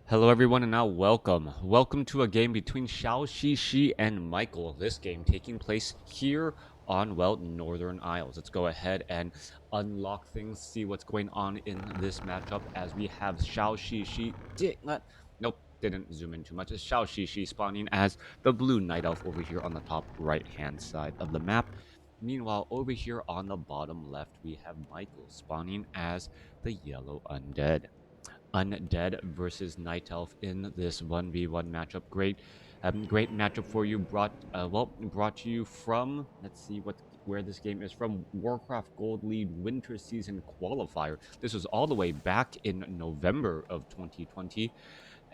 Hello everyone and now welcome to a game between Xixi and Michael. This game taking place here on, well, Northern Isles. Let's go ahead and unlock things, see what's going on in this matchup as we have Xixi. Nope, didn't zoom in too much. It's Xixi spawning as the blue night elf over here on the top right hand side of the map. Meanwhile, over here on the bottom left, we have Michael spawning as the yellow undead. Undead versus Night Elf in this 1v1 matchup. Great matchup for you. Brought to you from, let's see where this game is from, WarCraft Gold League Winter Season Qualifier. This was all the way back in November of 2020,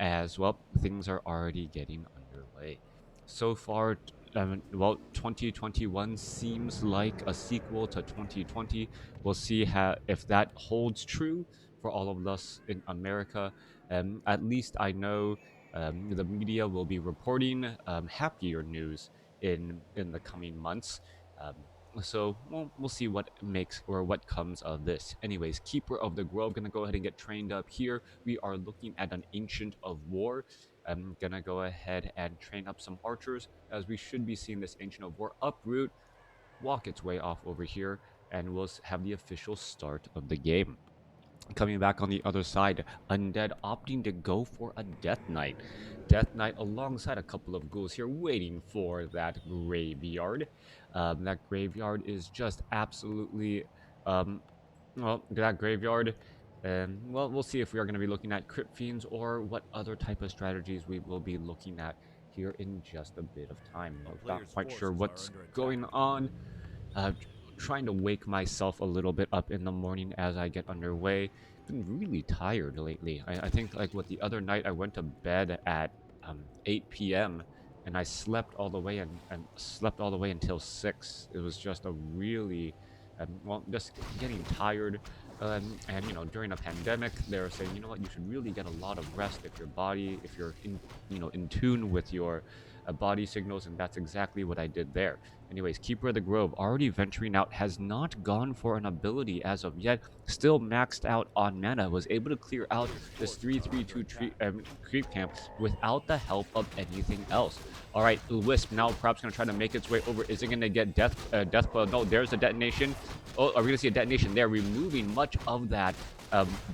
as well. Things are already getting underway. So far, 2021 seems like a sequel to 2020. We'll see if that holds true for all of us in America. At least I know the media will be reporting happier news in the coming months. Um, so we'll see what makes or what comes of this. Anyways, Keeper of the Grove, gonna go ahead and get trained up here. We are looking at an Ancient of War. I'm gonna go ahead and train up some archers, as we should be seeing this Ancient of War uproot, walk its way off over here, and we'll have the official start of the game. Coming back on the other side, Undead opting to go for a Death Knight. Death Knight alongside a couple of ghouls here waiting for that graveyard. That graveyard is just absolutely, that graveyard. Well, we'll see if we are going to be looking at Crypt Fiends or what other type of strategies we will be looking at here in just a bit of time. Not quite sure what's going on. Trying to wake myself a little bit up in the morning as I get underway. Been really tired lately. I think like the other night I went to bed at 8 p.m. and I slept all the way and slept all the way until 6. It was just a really just getting tired. And during a pandemic, they're saying, you know what, you should really get a lot of rest if you're in tune with your body signals, and that's exactly what I did there. Anyways, Keeper of the Grove already venturing out, has not gone for an ability as of yet, still maxed out on mana, was able to clear out this 3/3/2 creep camp without the help of anything else. All right, Wisp now perhaps going to try to make its way over. Is it going to get death coil? No, there's a detonation. Oh, are we going to see a detonation there, removing much of that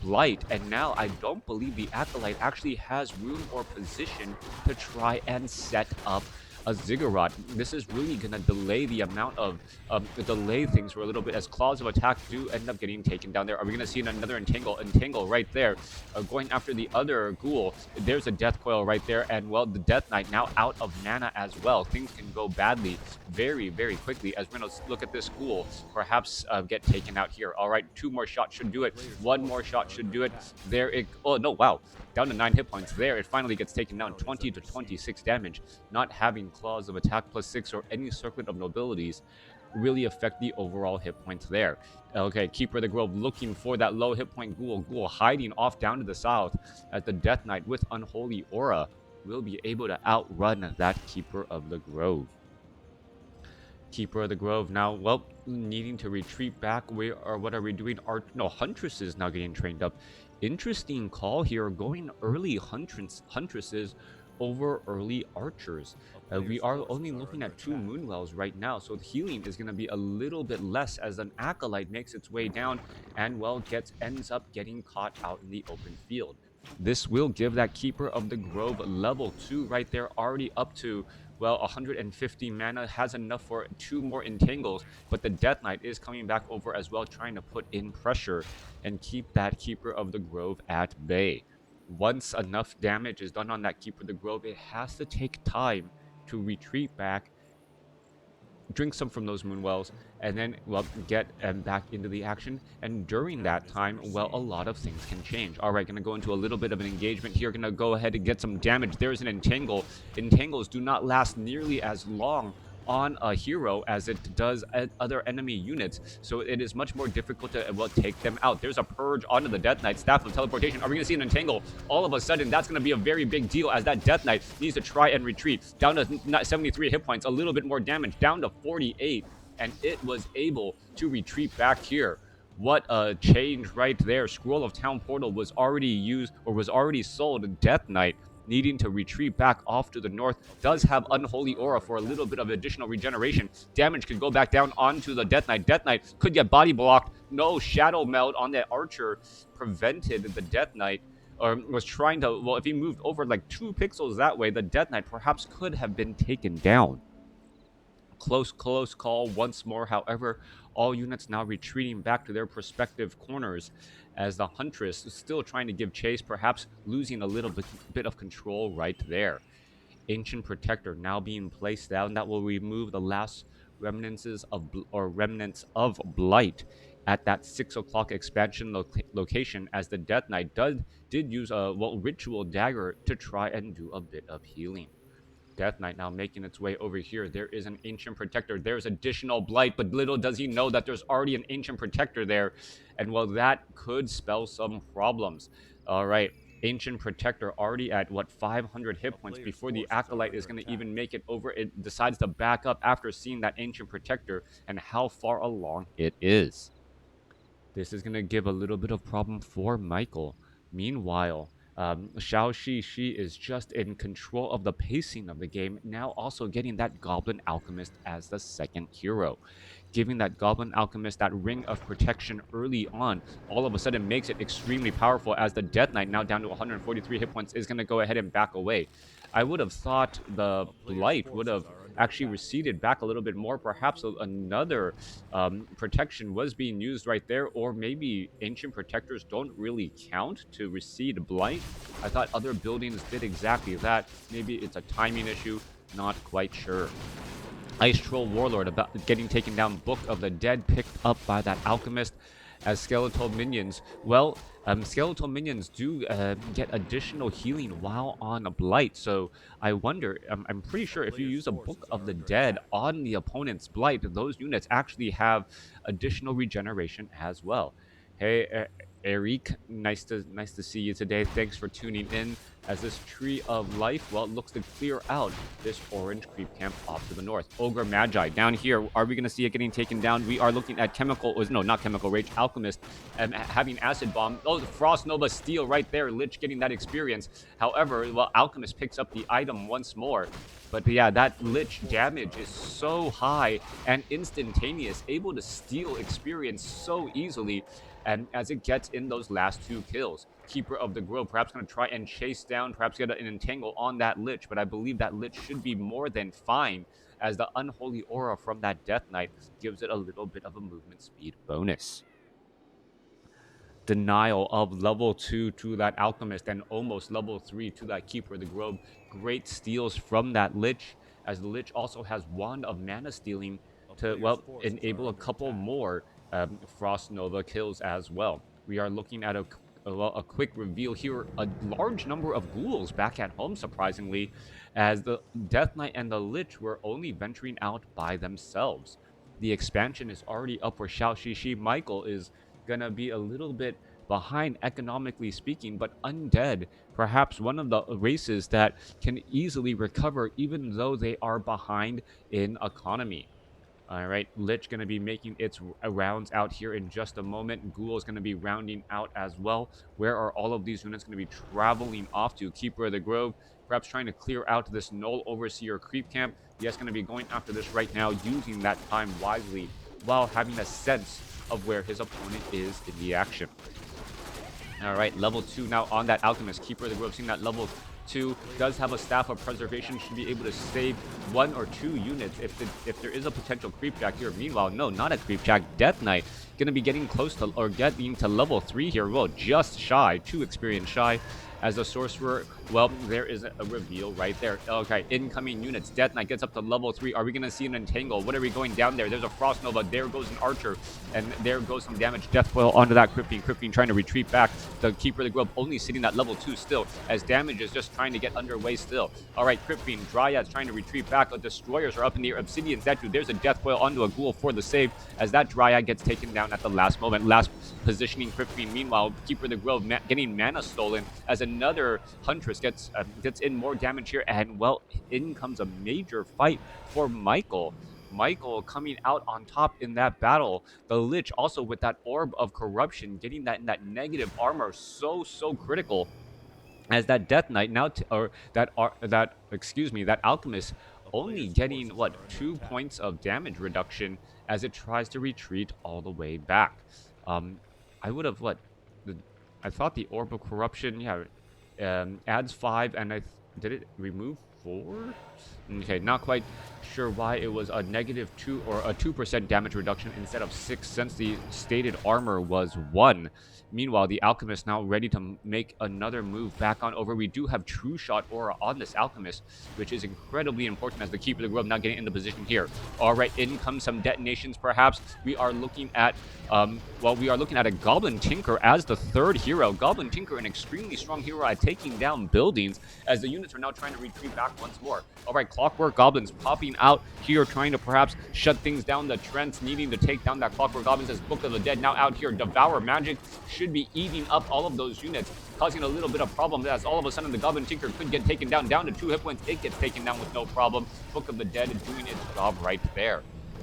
blight? And now I don't believe the Acolyte actually has room or position to try and set up a ziggurat. This is really going to delay the amount of delay things for a little bit, as claws of attack do end up getting taken down there. Are we going to see another entangle right there, going after the other ghoul? There's a death coil right there, and well, the Death Knight now out of mana as well. Things can go badly very, very quickly, as we're going to look at this ghoul perhaps get taken out here. All right, 2 more shots should do it. 1 more shot should do it. There it, oh no, wow, down to 9 hit points. There it finally gets taken down, 20 to 26 damage. Not having claws of attack +6 or any circlet of nobilities really affect the overall hit points there. Okay, Keeper of the Grove looking for that low hit point ghoul hiding off down to the south, as the Death Knight with Unholy Aura will be able to outrun that Keeper of the Grove. Keeper of the Grove now, well, needing to retreat back. What are we doing? Huntress is now getting trained up. Interesting call here, going early Huntresses over early archers. We are only looking at 2 Moonwells right now, so the healing is going to be a little bit less as an Acolyte makes its way down and, well, ends up getting caught out in the open field. This will give that Keeper of the Grove level 2 right there, already up to, well, 150 mana, has enough for 2 more entangles, but the Death Knight is coming back over as well, trying to put in pressure and keep that Keeper of the Grove at bay. Once enough damage is done on that Keeper of the Grove, it has to take time to retreat back, drink some from those Moonwells, and then, well, get back into the action. And during that time, well, a lot of things can change. All right, gonna go into a little bit of an engagement here. Gonna go ahead and get some damage. There's an entangle. Entangles do not last nearly as long on a hero as it does at other enemy units, so it is much more difficult to, well, take them out. There's a purge onto the Death Knight. Staff of Teleportation. Are we going to see an entangle? All of a sudden, that's going to be a very big deal, as that Death Knight needs to try and retreat. Down to 73 hit points, a little bit more damage, down to 48, and it was able to retreat back here. What a change right there. Scroll of Town Portal was already used or was already sold. Death Knight needing to retreat back off to the north, does have Unholy Aura for a little bit of additional regeneration. Damage could go back down onto the Death Knight. Death Knight could get body blocked. No, Shadow Meld on that Archer prevented the Death Knight, or was trying to, well, if he moved over like 2 pixels that way, the Death Knight perhaps could have been taken down. Close call once more. However, all units now retreating back to their respective corners as the Huntress is still trying to give chase, perhaps losing a little bit of control right there. Ancient Protector now being placed down. That will remove the last remnants of Blight at that 6 o'clock expansion location, as the Death Knight did use a Ritual Dagger to try and do a bit of healing. Death Knight now making its way over here. There is an Ancient Protector. There's additional Blight, but little does he know that there's already an Ancient Protector there. And well, that could spell some problems. All right. Ancient Protector already at, 500 hit points before the Acolyte is going to even make it over. It decides to back up after seeing that Ancient Protector and how far along it is. This is going to give a little bit of problem for Michael. Meanwhile, Xixi is just in control of the pacing of the game, now also getting that Goblin Alchemist as the second hero. Giving that Goblin Alchemist that ring of protection early on, all of a sudden makes it extremely powerful, as the Death Knight, now down to 143 hit points, is going to go ahead and back away. I would have thought the Blight would have actually receded back a little bit more. Perhaps another protection was being used right there, or maybe Ancient Protectors don't really count to recede Blight. I thought other buildings did exactly that. Maybe it's a timing issue, not quite sure. Ice Troll Warlord about getting taken down. Book of the Dead picked up by that Alchemist. As skeletal minions, well, skeletal minions do get additional healing while on a Blight. So I wonder, I'm pretty sure if you use a Book of the Dead on the opponent's Blight, those units actually have additional regeneration as well. Hey, Eric, nice to see you today. Thanks for tuning in. As this Tree of Life, well, it looks to clear out this orange creep camp off to the north. Ogre Magi down here. Are we going to see it getting taken down? We are looking at not Chemical Rage, Alchemist having Acid Bomb. Oh, the Frost Nova Steel right there. Lich getting that experience. However, well, Alchemist picks up the item once more. But yeah, that Lich damage is so high and instantaneous, able to steal experience so easily. And as it gets in those last 2 kills, Keeper of the Grove perhaps going to try and chase down, perhaps get an entangle on that Lich, but I believe that Lich should be more than fine, as the Unholy Aura from that Death Knight gives it a little bit of a movement speed bonus. Denial of level 2 to that Alchemist and almost level 3 to that Keeper of the Grove. Great steals from that Lich, as the Lich also has Wand of Mana Stealing to, well, enable a couple more Frost Nova kills as well. We are looking at a quick reveal here. A large number of ghouls back at home, surprisingly, as the Death Knight and the Lich were only venturing out by themselves. The expansion is already up for Xixi. Michael is gonna be a little bit behind economically speaking, but Undead, perhaps one of the races that can easily recover even though they are behind in economy. All right, Lich going to be making its rounds out here in just a moment. Ghoul is going to be rounding out as well. Where are all of these units going to be traveling off to? Keeper of the Grove, perhaps trying to clear out this Null Overseer creep camp. Yes, going to be going after this right now, using that time wisely while having a sense of where his opponent is in the action. All right, level 2 now on that Alchemist. Keeper of the Grove, seeing that level 2 does have a Staff of Preservation, should be able to save 1 or 2 units if there is a potential creepjack here. Meanwhile, no, not a creepjack. Death Knight gonna be getting close to, or getting to level 3 here. Well, just shy, 2 experience shy. As a Sorcerer, well, there is a reveal right there. Okay, incoming units. Death Knight gets up to level 3. Are we going to see an Entangle? What are we going down there? There's a Frost Nova. There goes an Archer. And there goes some damage. Death Foil onto that Cryptine. Cryptine trying to retreat back. The Keeper of the Grove only sitting at level 2 still, as damage is just trying to get underway still. All right, Cryptine. Dryad's trying to retreat back. Destroyers are up in the air. Obsidian Statue. There's a Death Foil onto a Ghoul for the save, as that Dryad gets taken down at the last moment. Last positioning Cryptine. Meanwhile, Keeper of the Grove getting mana stolen, as another Huntress gets in more damage here, and well, in comes a major fight for Michael. Michael coming out on top in that battle. The Lich also with that Orb of Corruption, getting that negative armor, so critical. As that Death Knight now, or that Alchemist only getting what 2 points of damage reduction as it tries to retreat all the way back. Um, I would have I thought the Orb of Corruption, yeah, adds 5, and did it remove 4? Okay, not quite sure why it was a -2 or a 2% damage reduction instead of 6, since the stated armor was 1. Meanwhile, the Alchemist now ready to make another move back on over. We do have True Shot Aura on this Alchemist, which is incredibly important as the Keeper of the Grove now getting into position here. All right, in comes some detonations, perhaps. We are looking at, we are looking at a Goblin Tinker as the third hero. Goblin Tinker, an extremely strong hero at taking down buildings, as the units are now trying to retreat back once more. All right, Clockwork Goblins popping out here, trying to perhaps shut things down. The Trents needing to take down that Clockwork Goblins as Book of the Dead now out here. Devour Magic should be eating up all of those units, causing a little bit of problem as all of a sudden the Goblin Tinker could get taken down to 2 hit points. It gets taken down with no problem. Book of the Dead doing its job right there.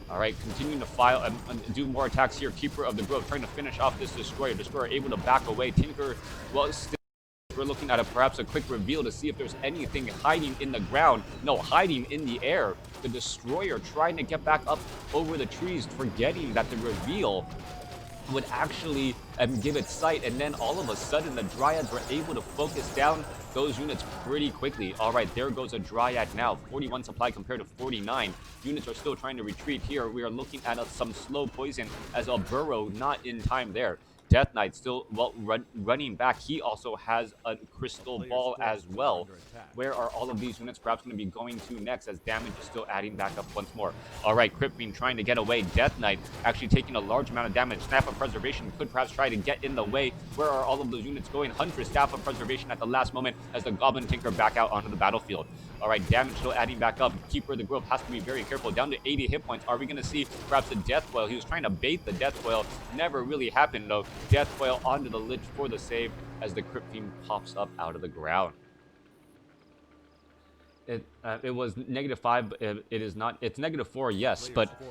All right, continuing to file and do more attacks here. Keeper of the Grove trying to finish off this Destroyer. Destroyer able to back away. Tinker, well, still we're looking at perhaps a quick reveal to see if there's anything hiding in the ground. No, hiding in the air. The Destroyer trying to get back up over the trees, forgetting that the reveal would actually give it sight, and then all of a sudden the Dryads were able to focus down those units pretty quickly. All right, there goes a Dryad now. 41 supply compared to 49. Units are still trying to retreat here. We are looking at some slow poison as a Burrow not in time there. Death Knight still running back. He also has a Crystal Ball as well. Where are all of these units perhaps going to be going to next, as damage is still adding back up once more? All right, Crypt Fiend trying to get away. Death Knight actually taking a large amount of damage. Staff of Preservation could perhaps try to get in the way. Where are all of those units going? Huntress, Staff of Preservation at the last moment as the Goblin Tinker back out onto the battlefield. All right, damage still adding back up. Keeper of the Grove has to be very careful. Down to 80 hit points. Are we going to see perhaps a Death Whale? He was trying to bait the Death Whale. Never really happened, though. Death Whale onto the Lich for the save as the Crypt Fiend pops up out of the ground. It was -5, but it is not. It's -4, yes, but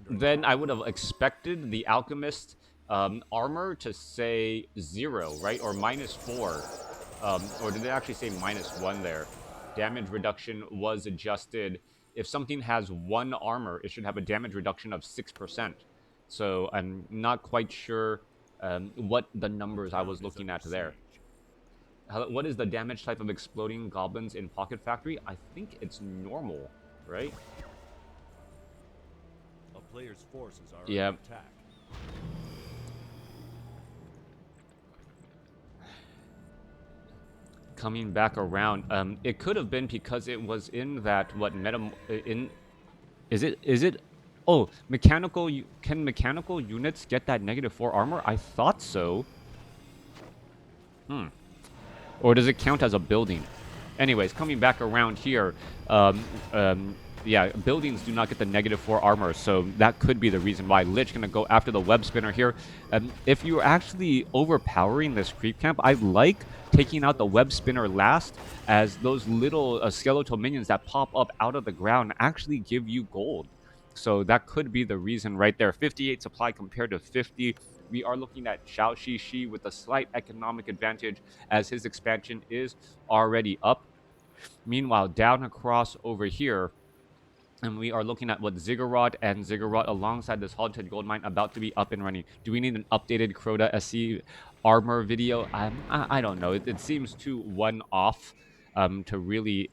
then I would have expected the Alchemist armor to say 0, right, or -4, or did they actually say -1 there? Damage reduction was adjusted. If something has 1 armor, it should have a damage reduction of 6%. So I'm not quite sure what the numbers I was looking at there. What is the damage type of exploding goblins in Pocket Factory? I think it's normal, right? A player's forces are under attack. Coming back around, it could have been because it was in that is it oh, can mechanical units get that -4 armor? I thought so. Or does it count as a building? Anyways, coming back around here, yeah, buildings do not get the -4 armor, so that could be the reason why. Lich gonna go after the web spinner here. If you're actually overpowering this creep camp, I like taking out the web spinner last, as those little skeletal minions that pop up out of the ground actually give you gold. So that could be the reason right there. 58 supply compared to 50. We are looking at Xixi with a slight economic advantage as his expansion is already up. Meanwhile, down across over here, and we are looking at what Ziggurat alongside this Haunted Gold Mine about to be up and running. Do we need an updated Crota SC armor video? I don't know. It seems too one-off to really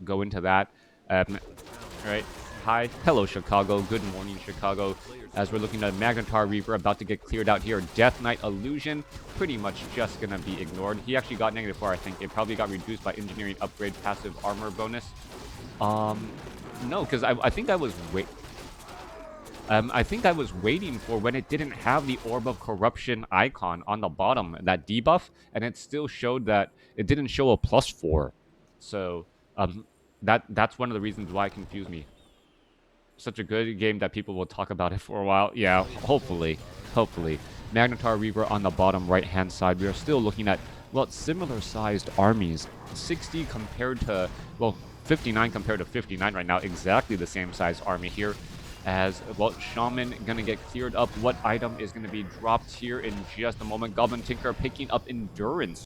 go into that. Right. Hi. Hello, Chicago. Good morning, Chicago. As we're looking at Magnetar Reaper about to get cleared out here. Death Knight Illusion pretty much just going to be ignored. He actually got -4, I think. It probably got reduced by engineering upgrade passive armor bonus. No, because I think I was waiting for when it didn't have the Orb of Corruption icon on the bottom, that debuff, and it still showed that it didn't show a +4. So that's one of the reasons why it confused me. Such a good game that people will talk about it for a while. Yeah, hopefully. Magnetar Reaper on the bottom right-hand side. We are still looking at, well, similar-sized armies. 60 compared to, well, 59 compared to 59 right now. Exactly the same size army here. as well. Shaman gonna get cleared up. What item is gonna be dropped here in just a moment? Goblin Tinker picking up endurance,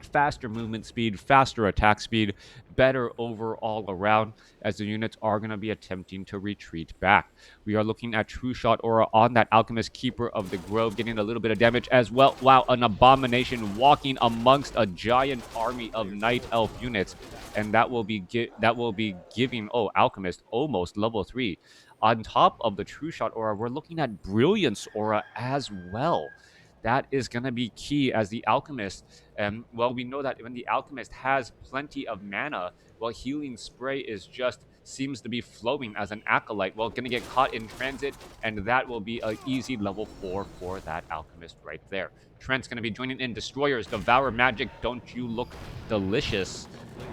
faster movement speed, faster attack speed, better overall around, as the units are going to be attempting to retreat back. We are looking at True Shot Aura on that Alchemist Keeper of the Grove, getting a little bit of damage as well. Wow, an Abomination walking amongst a giant army of Night Elf units, and that will be giving Alchemist almost level 3. On top of the True Shot Aura, we're looking at Brilliance Aura as well. That is going to be key, as the Alchemist, well, we know that when the Alchemist has plenty of mana, well, Healing Spray is just seems to be flowing as an Acolyte. Well, going to get caught in transit, and that will be an easy level 4 for that Alchemist right there. Trent's going to be joining in. Destroyers, Devour Magic, don't you look delicious?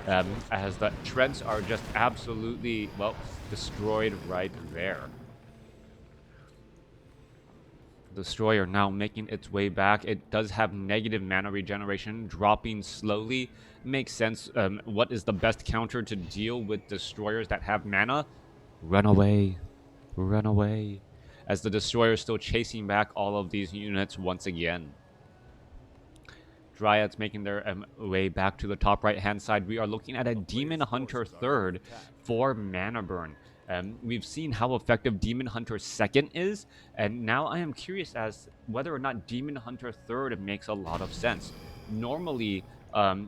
As the Trents are just absolutely, well, destroyed right there. Destroyer now making its way back. It does have negative mana regeneration, dropping slowly. Makes sense. What is the best counter to deal with destroyers that have mana? Run away. Run away. As the Destroyer is still chasing back all of these units once again. Dryads making their way back to the top right-hand side. We are looking at a Demon Hunter third for mana burn. We've seen how effective Demon Hunter second is, and now I am curious as whether or not Demon Hunter third makes a lot of sense. Normally,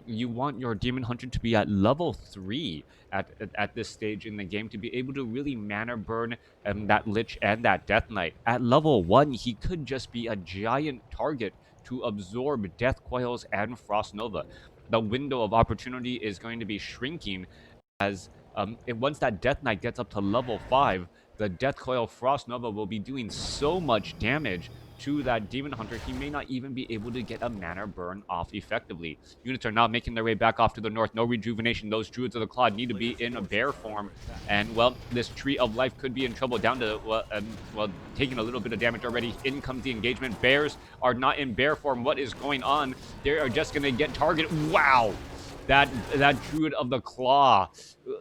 you want your Demon Hunter to be at level 3 at this stage in the game to be able to really mana burn that Lich and that Death Knight. At level 1, he could just be a giant target to absorb Death Coils and Frost Nova. The window of opportunity is going to be shrinking, as once that Death Knight gets up to level 5, the Death Coil Frost Nova will be doing so much damage to that Demon Hunter, he may not even be able to get a mana burn off effectively. Units are now making their way back off to the north. No rejuvenation. Those Druids of the Clod need to be in a bear form. And, well, this Tree of Life could be in trouble, down to, well, taking a little bit of damage already. In comes the engagement. Bears are not in bear form. What is going on? They are just going to get targeted. Wow! That Druid of the Claw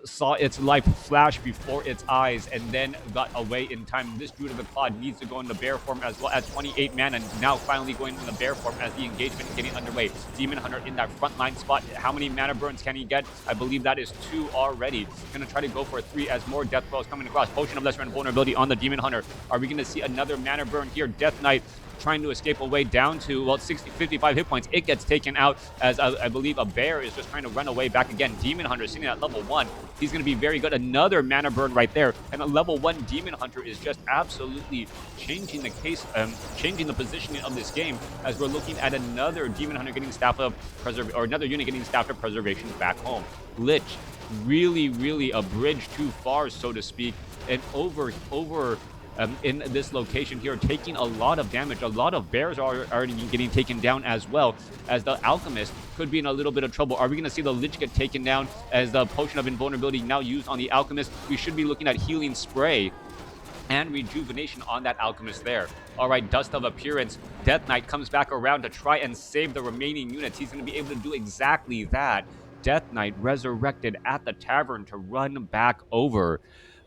saw its life flash before its eyes and then got away in time. This Druid of the Claw needs to go into bear form as well, as 28 mana, now finally going into bear form as the engagement is getting underway. Demon Hunter in that frontline spot. How many mana burns can he get? I believe that is 2 already. Going to try to go for a 3 as more Death Throws coming across. Potion of Lesser Invulnerability on the Demon Hunter. Are we going to see another mana burn here? Death Knight trying to escape away down to, well, 55 hit points. It gets taken out, as I believe a bear is just trying to run away back again. Demon Hunter sitting at level 1. He's going to be very good. Another mana burn right there. And a level 1 Demon Hunter is just absolutely changing the case, changing the positioning of this game, as we're looking at another Demon Hunter getting Staff of Preservation, or another unit getting Staff of Preservation back home. Lich, really a bridge too far, so to speak, and over in this location here, taking a lot of damage. A lot of bears are already getting taken down, as well as the Alchemist could be in a little bit of trouble. Are we going to see the Lich get taken down as the Potion of Invulnerability now used on the Alchemist? We should be looking at Healing Spray and Rejuvenation on that Alchemist there. All right, Dust of Appearance. Death Knight comes back around to try and save the remaining units. He's going to be able to do exactly that. Death Knight resurrected at the tavern to run back over.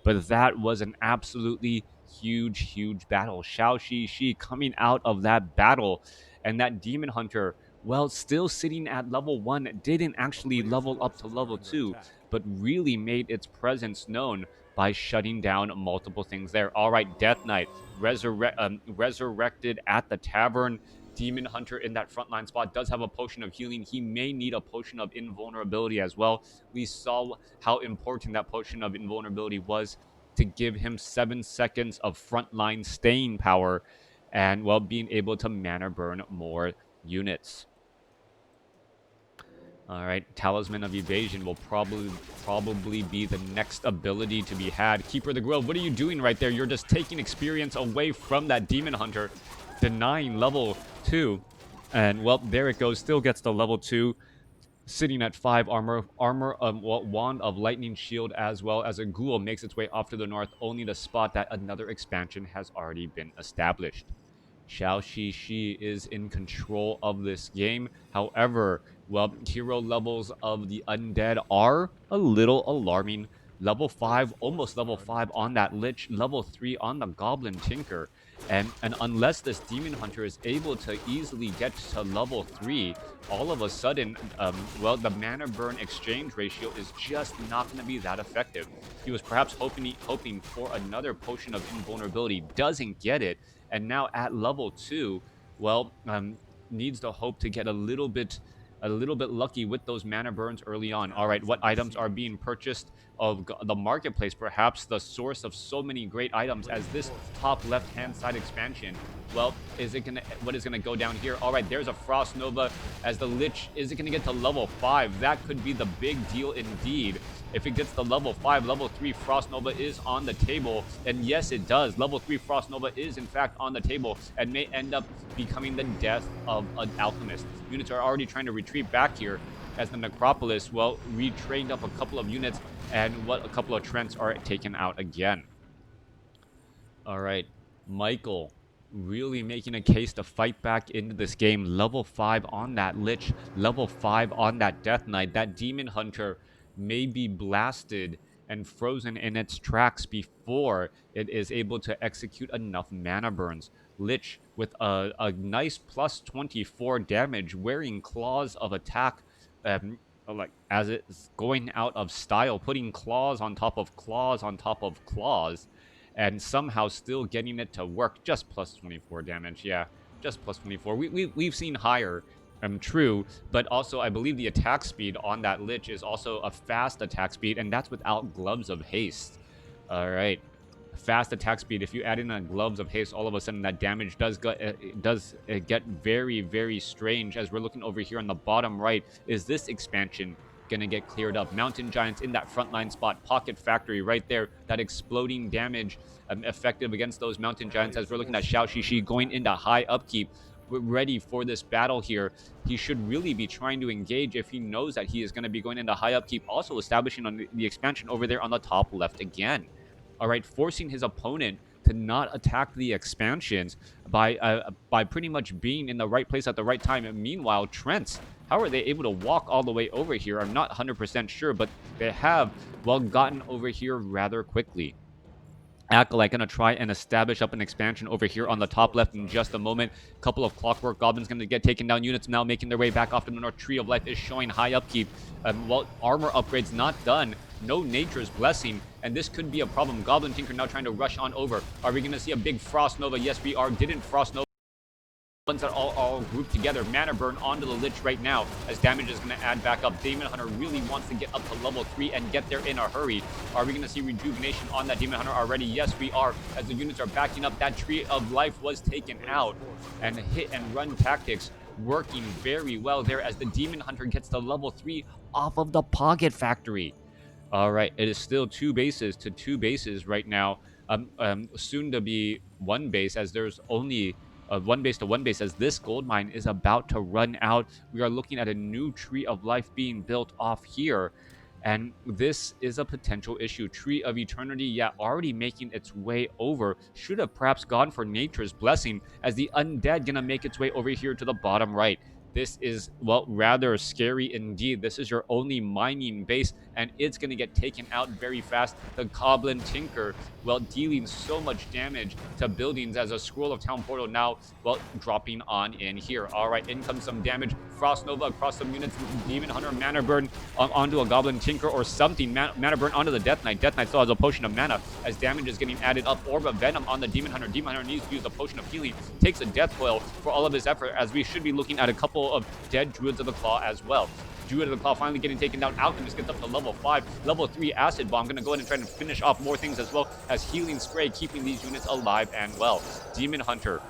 But that was an absolutely huge battle. Xixi coming out of that battle, and that Demon Hunter, well, still sitting at level 1, didn't actually level up to level 2, but really made its presence known by shutting down multiple things there. All right, Death Knight resurrected at the tavern. Demon Hunter in that frontline spot does have a potion of healing. He may need a potion of invulnerability as well. We saw how important that potion of invulnerability was to give him 7 seconds of frontline staying power, and, well, being able to mana burn more units. All right, Talisman of Evasion will probably be the next ability to be had. Keeper of the Grove, what are you doing right there? You're just taking experience away from that Demon Hunter, denying level 2. And, well, there it goes. Still gets the level 2. Sitting at 5 armor, Wand of Lightning Shield, as well as a Ghoul makes its way off to the north, only to spot that another expansion has already been established. Xixi is in control of this game. However, well, hero levels of the Undead are a little alarming. level 5, almost level 5 on that Lich, level 3 on the Goblin Tinker. And unless this Demon Hunter is able to easily get to level 3, all of a sudden, well, the mana burn exchange ratio is just not going to be that effective. He was perhaps hoping for another potion of invulnerability, doesn't get it, and now at level 2, well, needs to hope to get a little bit lucky with those mana burns early on. All right, what items are being purchased of the marketplace? Perhaps the source of so many great items as this top left-hand side expansion. Well, what is gonna go down here? All right, there's a Frost Nova as the Lich. Is it gonna get to level 5? That could be the big deal indeed. If it gets to level 5, level 3 Frost Nova is on the table. And yes, it does. Level 3 Frost Nova is in fact on the table and may end up becoming the death of an alchemist. Units are already trying to retreat back here as the Necropolis, well, retrained up a couple of units and a couple of Trents are taken out again. All right, Michael really making a case to fight back into this game. Level 5 on that Lich, level 5 on that Death Knight. That Demon Hunter may be blasted and frozen in its tracks before it is able to execute enough mana burns. Lich with a nice plus 24 damage, wearing claws of attack, like as it's going out of style, putting claws on top of claws on top of claws, and somehow still getting it to work. Just plus 24 damage, yeah, just plus 24. We've seen higher, true, but also I believe the attack speed on that Lich is also a fast attack speed, and that's without Gloves of Haste. All right, fast attack speed. If you add in a Gloves of Haste, all of a sudden that damage does get very, very strange. As we're looking over here on the bottom right, is this expansion gonna get cleared up? Mountain Giants in that frontline spot, Pocket Factory right there, that exploding damage effective against those Mountain Giants. As we're looking at Xixi going into high upkeep, ready for this battle here. He should really be trying to engage if he knows that he is going to be going into high upkeep, also establishing on the expansion over there on the top left again. All right, forcing his opponent to not attack the expansions by pretty much being in the right place at the right time. And meanwhile, Trents, how are they able to walk all the way over here? I'm not 100% sure, but they have, well, gotten over here rather quickly. Acolyte gonna try and establish up an expansion over here on the top left in just a moment. Couple of Clockwork Goblins gonna get taken down. Units now making their way back off to the north. Tree of Life is showing high upkeep. Well, armor upgrades not done. No Nature's Blessing, and this could be a problem. Goblin Tinker now trying to rush on over. Are we gonna see a big Frost Nova? Yes, we are. Didn't Frost Nova ones that all grouped together. Mana burn onto the Lich right now as damage is going to add back up. Demon Hunter really wants to get up to level 3 and get there in a hurry. Are we going to see rejuvenation on that Demon Hunter already? Yes, we are. As the units are backing up, that Tree of Life was taken out. And hit and run tactics working very well there as the Demon Hunter gets to level 3 off of the Pocket Factory. All right, it is still 2 bases to 2 bases right now. Soon to be 1 base, as there's only 1 base to 1 base, as this gold mine is about to run out. We are looking at a new Tree of Life being built off here, and this is a potential issue. Tree of Eternity, yeah, already making its way over. Should have perhaps gone for Nature's Blessing, as the Undead gonna make its way over here to the bottom right. This is, well, rather scary indeed. This is your only mining base, and it's going to get taken out very fast. The Goblin Tinker, well, dealing so much damage to buildings as a Scroll of Town Portal now, well, dropping on in here. All right, in comes some damage. Frost Nova across some units. Demon Hunter Mana Burn onto a Goblin Tinker or something. Mana Burn onto the Death Knight. Death Knight still has a potion of mana as damage is getting added up. Orb of Venom on the Demon Hunter. Demon Hunter needs to use a potion of healing. Takes a death coil for all of his effort, as we should be looking at a couple of dead Druids of the Claw as well. Druid of the Claw finally getting taken down. Alchemist gets up to level 5. Level 3 Acid Bomb. Going to go ahead and try to finish off more things as well as Healing Spray, keeping these units alive and well. Demon Hunter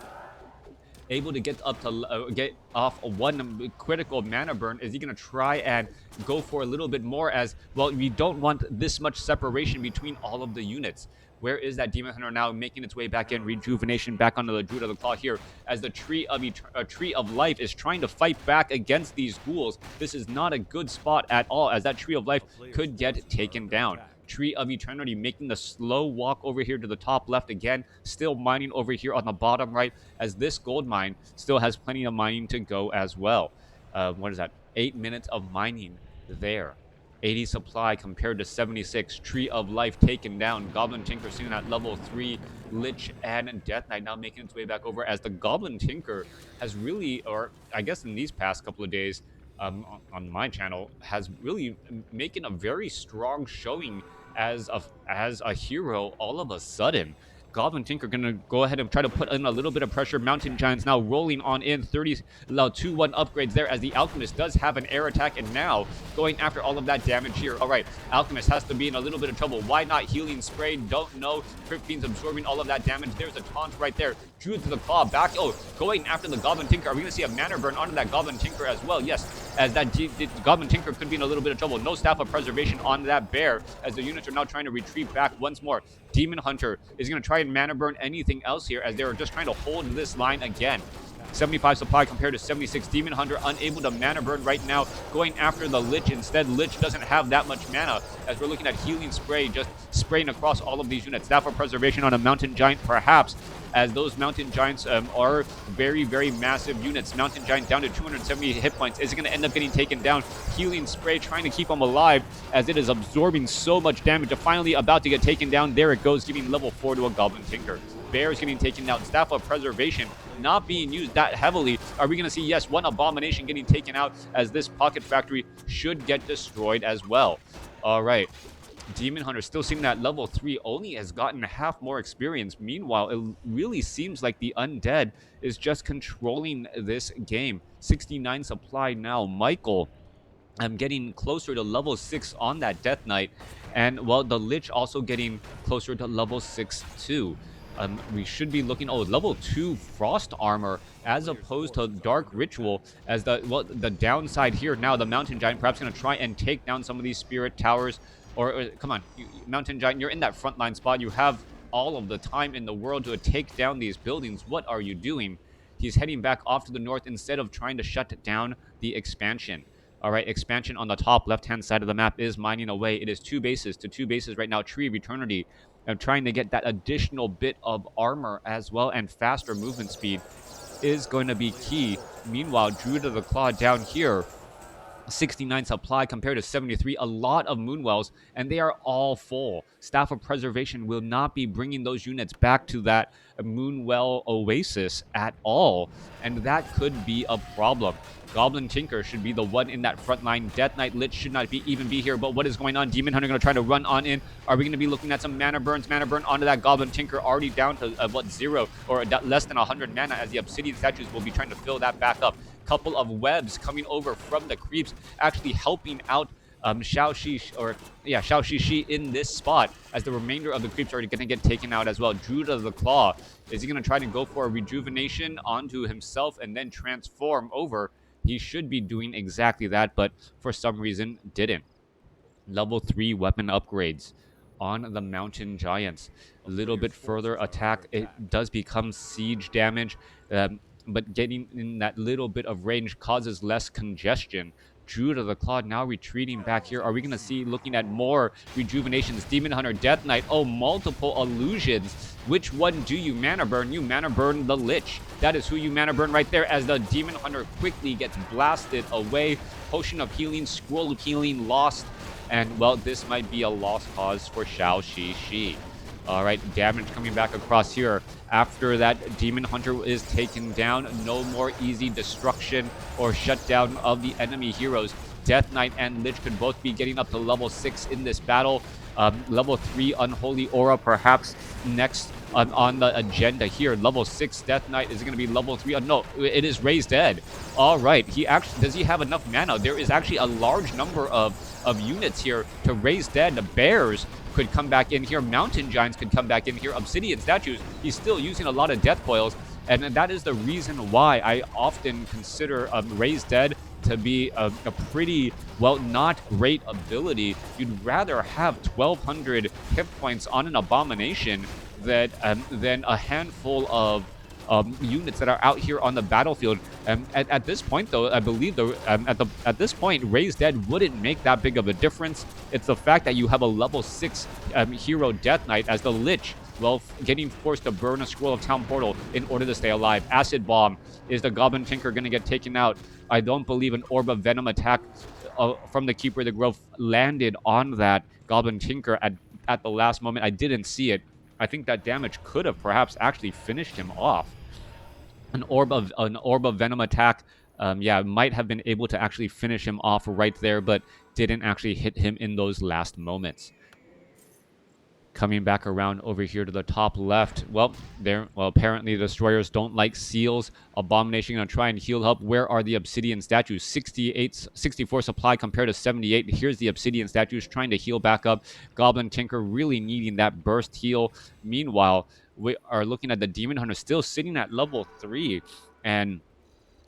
able to get up to get off 1 critical mana burn. Is he going to try and go for a little bit more, as well, we don't want this much separation between all of the units. Where is that Demon Hunter now, making its way back in? Rejuvenation back onto the Druid of the Claw here, as the Tree of Life is trying to fight back against these ghouls. This is not a good spot at all, as that Tree of Life could get taken down. Tree of Eternity making the slow walk over here to the top left again, still mining over here on the bottom right, as this gold mine still has plenty of mining to go as well. What is that? 8 minutes of mining there. 80 supply compared to 76. Tree of Life taken down. Goblin Tinker sitting at level 3. Lich and Death Knight now making its way back over as the Goblin Tinker has really, or I guess in these past couple of days, on my channel, has really making a very strong showing as a hero all of a sudden. Goblin Tinker gonna go ahead and try to put in a little bit of pressure. Mountain Giants now rolling on in 2-1 upgrades there as the Alchemist does have an air attack and now going after all of that damage here. All right, Alchemist has to be in a little bit of trouble. Why not Healing Spray? Don't know. Crypt Fiend's absorbing all of that damage. There's a taunt right there. Drew to the claw back. Oh, going after the Goblin Tinker. Are we gonna see a mana burn onto that Goblin Tinker as well? Yes, as that Goblin Tinker could be in a little bit of trouble. No Staff of Preservation on that bear as the units are now trying to retreat back once more. Demon Hunter is going to try and mana burn anything else here as they're just trying to hold this line again. 75 supply compared to 76. Demon Hunter unable to mana burn right now, going after the Lich instead. Lich doesn't have that much mana as we're looking at Healing Spray just spraying across all of these units. Staff of Preservation on a Mountain Giant perhaps, as those Mountain Giants are very, very massive units. Mountain Giant down to 270 hit points. Is it going to end up getting taken down? Healing Spray trying to keep him alive as it is absorbing so much damage. Finally about to get taken down. There it goes, giving level 4 to a Goblin Tinker. Bear is getting taken down. Staff of Preservation not being used that heavily. Are we going to see, yes, one Abomination getting taken out as this Pocket Factory should get destroyed as well. All right. Demon Hunter still sitting at level 3, only has gotten half more experience. Meanwhile, it really seems like the Undead is just controlling this game. 69 supply now. Michael, I'm getting closer to level 6 on that Death Knight. And, well, the Lich also getting closer to level 6 too. We should be looking, level 2 Frost Armor as opposed to Dark Ritual, as the downside here now, the Mountain Giant perhaps going to try and take down some of these Spirit Towers. Or come on, Mountain Giant, you're in that frontline spot. You have all of the time in the world to take down these buildings. What are you doing? He's heading back off to the north instead of trying to shut down the expansion. All right, expansion on the top left-hand side of the map is mining away. It is two bases right now. Tree of Eternity. I'm trying to get that additional bit of armor as well, and faster movement speed is going to be key. Meanwhile, Druid of the Claw down here, 69 supply compared to 73. A lot of Moonwells, and they are all full. Staff of Preservation will not be bringing those units back to that Moonwell Oasis at all, and that could be a problem. Goblin Tinker should be the one in that front line. Death Knight Lich should not even be here, but what is going on? Demon Hunter going to try to run on in. Are we going to be looking at some mana burns? Mana burn onto that Goblin Tinker, already down to, 0 or less than 100 mana, as the Obsidian Statues will be trying to fill that back up. Couple of webs coming over from the creeps, actually helping out Xixi in this spot, as the remainder of the creeps are going to get taken out as well. Druid of the Claw, is he going to try to go for a rejuvenation onto himself and then transform over? He should be doing exactly that, but for some reason didn't. Level 3 weapon upgrades on the Mountain Giants. A little bit further attack, it does become siege damage, but getting in that little bit of range causes less congestion. Druid of the Claw now retreating back here. Are we going to see, looking at more rejuvenations? Demon Hunter, Death Knight, multiple illusions. Which one do you mana burn? You mana burn the Lich. That is who you mana burn right there, as the Demon Hunter quickly gets blasted away. Potion of Healing, Scroll of Healing lost. And, well, this might be a lost cause for Xixi. All right, damage coming back across here. After that, Demon Hunter is taken down. No more easy destruction or shutdown of the enemy heroes. Death Knight and Lich could both be getting up to level 6 in this battle. Level 3 Unholy Aura perhaps next on the agenda here. Level 6 Death Knight is going to be level 3. No, it is Raised Dead. All right, does he have enough mana? There is actually a large number of units here to Raise Dead. The Bears could come back in here. Mountain Giants could come back in here. Obsidian Statues, he's still using a lot of death coils, and that is the reason why I often consider Raised Dead to be a pretty, well, not great ability. You'd rather have 1,200 hit points on an Abomination than a handful of units that are out here on the battlefield. At this point, though, I believe at this point, Raised Dead wouldn't make that big of a difference. It's the fact that you have a level 6 hero Death Knight, as the Lich well, getting forced to burn a scroll of Town Portal in order to stay alive. Acid Bomb. Is the Goblin Tinker going to get taken out? I don't believe an Orb of Venom attack from the Keeper of the Grove landed on that Goblin Tinker at the last moment. I didn't see it. I think that damage could have perhaps actually finished him off. An orb of venom attack, yeah, might have been able to actually finish him off right there, but didn't actually hit him in those last moments. Coming back around over here to the top left. Well, apparently the destroyers don't like seals. Abomination gonna try and heal up. Where are the obsidian statues? 64 supply compared to 78. Here's the obsidian statues trying to heal back up. Goblin Tinker really needing that burst heal. Meanwhile, we are looking at the Demon Hunter still sitting at level 3. And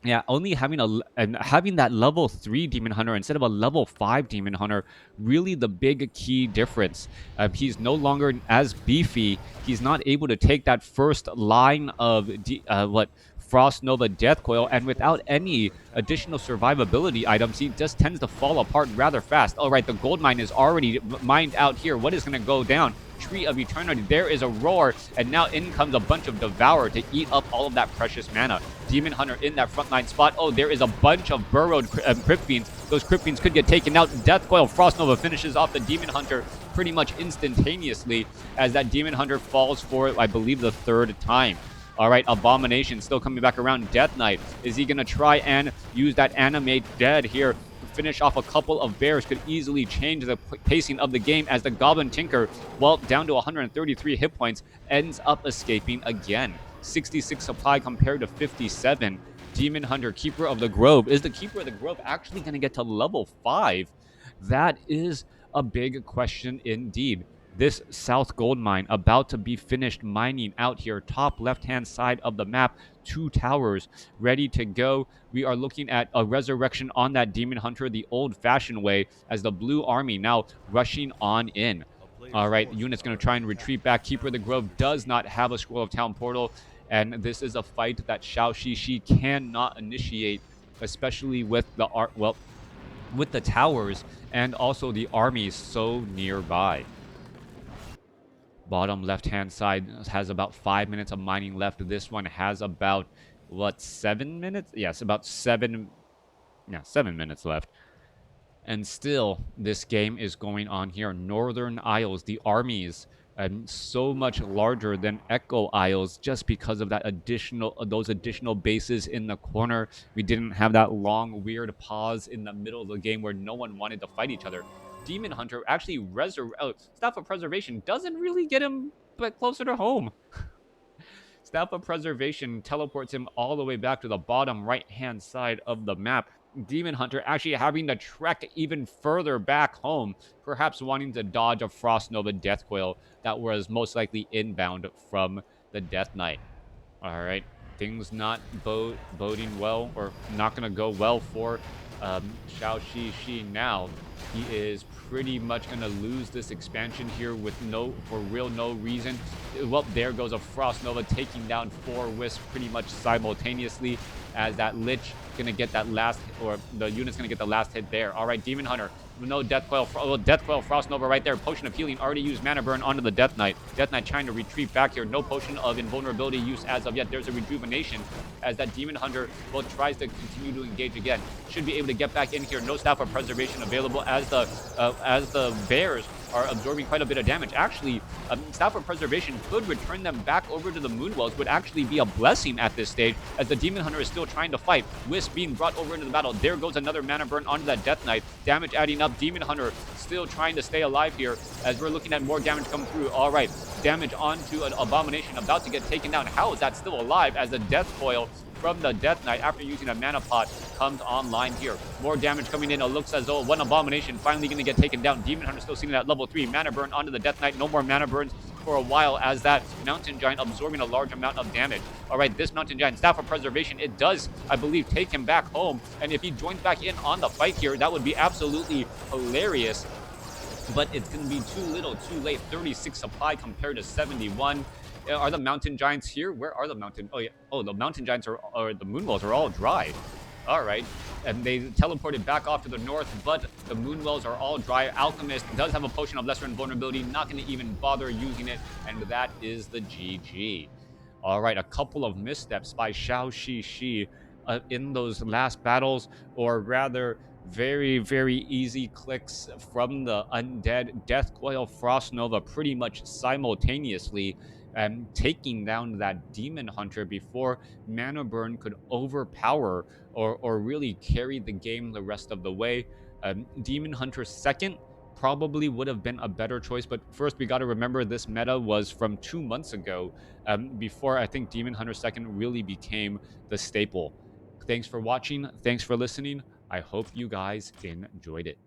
yeah, only having that level 3 Demon Hunter instead of a level 5 Demon Hunter, really the big key difference. He's no longer as beefy. He's not able to take that first line of Frost Nova Death Coil, and without any additional survivability items, he just tends to fall apart rather fast. All right, the gold mine is already mined out here. What is going to go down? Tree of Eternity. There is a roar, and now in comes a bunch of Devour to eat up all of that precious mana. Demon Hunter in that frontline spot. Oh, there is a bunch of burrowed Crypt Fiends. Those Crypt Fiends could get taken out. Death Coil Frost Nova finishes off the Demon Hunter pretty much instantaneously as that Demon Hunter falls for, I believe, the third time. All right, Abomination still coming back around. Death Knight, is he going to try and use that Animate Dead here? Finish off a couple of bears, could easily change the pacing of the game as the Goblin Tinker, well, down to 133 hit points, ends up escaping again. 66 supply compared to 57. Demon Hunter, Keeper of the Grove. Is the Keeper of the Grove actually going to get to level 5? That is a big question indeed. This South Gold Mine about to be finished mining out here, top left-hand side of the map. 2 towers ready to go. We are looking at a resurrection on that Demon Hunter the old-fashioned way as the blue army now rushing on in. All right, unit's going to try and retreat back. Keeper of the Grove does not have a Scroll of Town Portal, and this is a fight that Xixi cannot initiate, especially with the with the towers and also the armies so nearby. Bottom left-hand side has about 5 minutes of mining left. This one has about, 7 minutes? Yes, about 7 minutes left. And still, this game is going on here. Northern Isles, the armies, so much larger than Echo Isles just because of those additional bases in the corner. We didn't have that long, weird pause in the middle of the game where no one wanted to fight each other. Demon Hunter actually Staff of Preservation doesn't really get him but closer to home. Staff of Preservation teleports him all the way back to the bottom right-hand side of the map. Demon Hunter actually having to trek even further back home, perhaps wanting to dodge a Frost Nova Death Coil that was most likely inbound from the Death Knight. All right, things not boding well, or not going to go well for Xixi now. He is pretty much going to lose this expansion here with no reason. Well, there goes a Frost Nova taking down 4 Wisps pretty much simultaneously as that Lich going to get that last, or the unit's going to get the last hit there. All right, Demon Hunter. No Death Coil, Death Coil Frost Nova right there. Potion of Healing already used mana burn onto the Death Knight. Death Knight trying to retreat back here. No potion of invulnerability use as of yet. There's a rejuvenation as that Demon Hunter tries to continue to engage again. Should be able to get back in here. No Staff of Preservation available as the bears are absorbing quite a bit of damage. Actually, Staff of Preservation could return them back over to the Moonwells, would actually be a blessing at this stage as the Demon Hunter is still trying to fight. Wisp being brought over into the battle. There goes another mana burn onto that Death Knight. Damage adding up. Demon Hunter still trying to stay alive here as we're looking at more damage come through. All right, damage onto an Abomination about to get taken down. How is that still alive as the Death Coil from the Death Knight after using a mana pot comes online here. More damage coming in. It looks as though one Abomination finally going to get taken down. Demon Hunter still sitting at level 3. Mana burn onto the Death Knight. No more mana burns for a while as that Mountain Giant absorbing a large amount of damage. All right, this Mountain Giant, Staff of Preservation, it does, I believe, take him back home. And if he joins back in on the fight here, that would be absolutely hilarious. But it's going to be too little, too late. 36 supply compared to 71. Are the Mountain Giants here? Where are the Mountain? Oh, yeah. Oh, the Mountain Giants or the Moonwells are all dry. All right. And they teleported back off to the north, but the moon wells are all dry. Alchemist does have a potion of lesser invulnerability, not going to even bother using it, and that is the GG. All right, a couple of missteps by Xixi in those last battles, or rather, very, very easy clicks from the Undead Death Coil Frost Nova pretty much simultaneously, taking down that Demon Hunter before Mana Burn could overpower or really carry the game the rest of the way. Demon Hunter second probably would have been a better choice, but first we got to remember this meta was from 2 months ago, before I think Demon Hunter second really became the staple. Thanks for watching. Thanks for listening. I hope you guys enjoyed it.